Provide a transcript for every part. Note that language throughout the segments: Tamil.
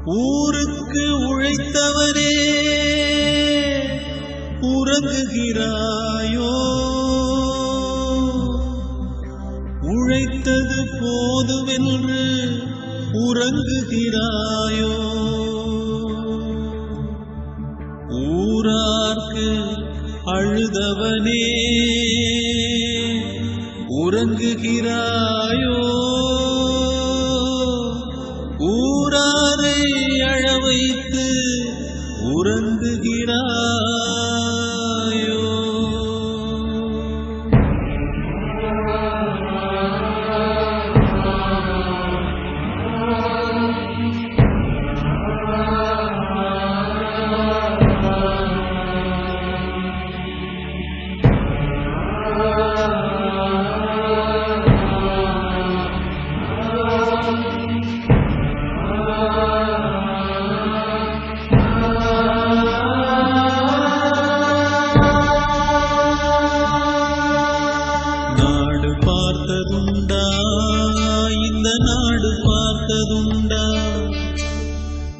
ஊருக்கு உழைத்தவரே உறங்குகிறாயோ? உழைத்தது போதுமென்று உறங்குகிறாயோ? ஊரார்க்கு அழுதவனே உறங்குகிறாயோ? ஊராரை அழ வைத்து உறங்குகிறாயோ?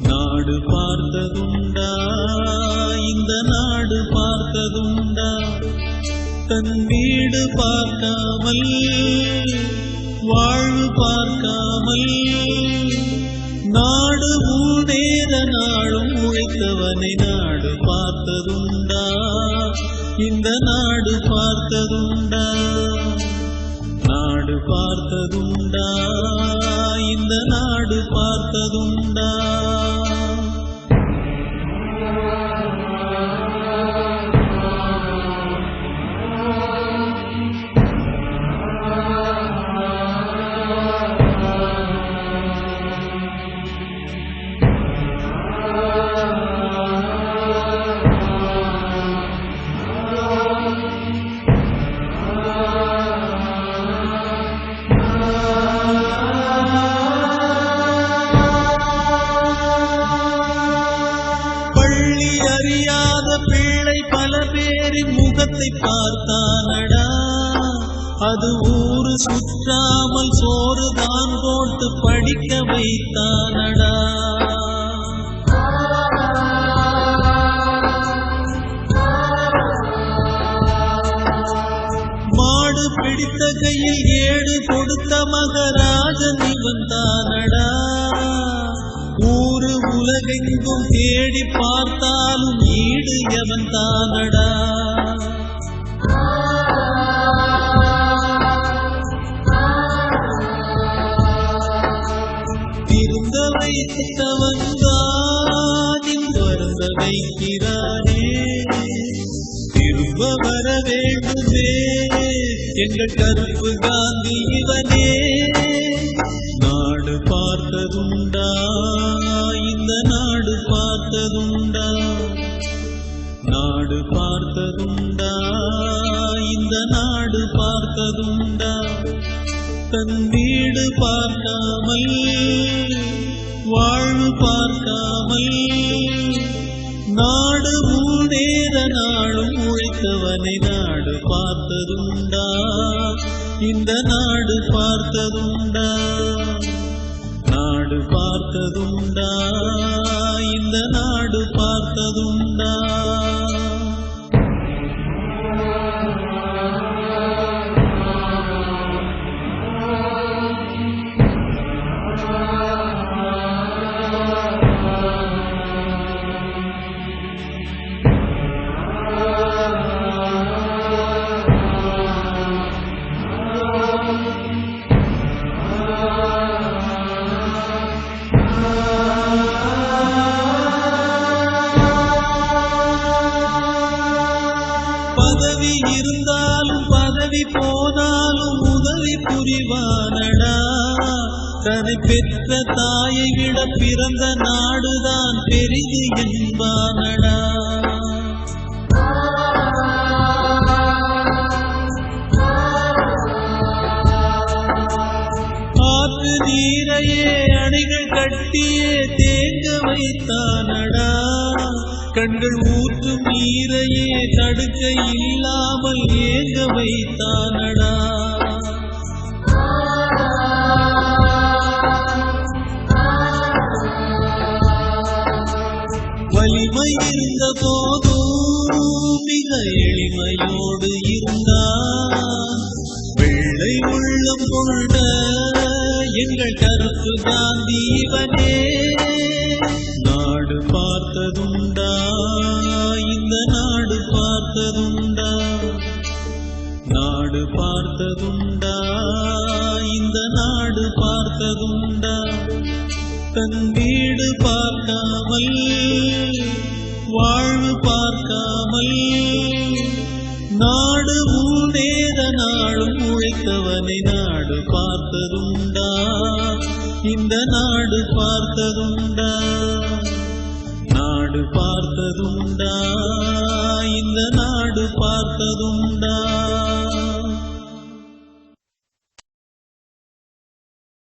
நாடு பார்த்ததுண்டா? இந்த நாடு பார்த்ததுண்டா? தன் வீடு பார்க்காமல் வாழ்வு பார்க்காமல் நாடு முன்னேற நாளும் உழைத்தவனை நாடு பார்த்ததுண்டா? இந்த நாடு பார்த்ததுண்டா? நாடு பார்த்ததுண்டா? இந்த நாடு பார்த்ததுண்டா? அறியாத பிள்ளை பல பேரின் முகத்தை பார்த்தானடா. அது ஊரு சுற்றாமல் சோறுதான் போட்டு படிக்க வைத்தானடா. மாடு பிடித்த கையில் ஏடு கொடுத்த மகராஜன் இவன் தானடா. ஊரு உலகெங்கும் தேடி பார்த்தாலும் ஈடு எவன் தானடா. திருந்த வைத்தவன் தான் வருந்த வைக்கிறானே. திரும்ப வர வேண்டுமே எங்கள் கருப்பு காந்தி இவனே. நாடு பார்த்ததுண்டா? இந்த நாடு பார்த்ததுண்டா? நாடு பார்த்ததுண்டா? இந்த நாடு பார்த்ததுண்டா? தன் வீடு பார்க்காமல் வாழ்வு பார்க்காமல் நாடு முன்னேற நாளும் உழைத்தவனை நாடு பார்த்ததுண்டா? இந்த நாடு பார்த்ததுண்டா? நாடு பார்த்ததுண்டா? இந்த நாடு பார்த்ததுண்டா? பதவி இருந்தாலும் பதவி போனாலும் உதவி புரிவானடா. தன்னை பெற்ற தாயை விட பிறந்த நாடுதான் பெரிது என்பானடா. ஆற்று நீரையே அணைகள் கட்டியே தேங்க வைத்தானடா. கண்கள் ஊற்றும் நீரையே தடுக்க இல்லாமல் ஏங்க வைத்தானடா. வறுமை இருந்த போதும் மிக எளிமையோடு இருந்தார். வெள்ளை உள்ளம் கொண்ட எங்கள் கருத்து காந்தி இவனே. நாடு பார்த்ததுண்டா, இந்த நாடு பார்த்ததுண்டா, நாடு பார்த்ததுண்டா, இந்த நாடு பார்த்ததுண்டா. தன் வீடு பார்க்காமல் வாழ்வு பார்க்காமல் நாடு முன்னேற நாளும் உழைத்தவனை நாடு பார்த்ததுண்டா, இந்த நாடு பார்த்ததுண்டா, நாடு பார்த்ததுண்டா, இந்த நாடு பார்த்ததுண்டா.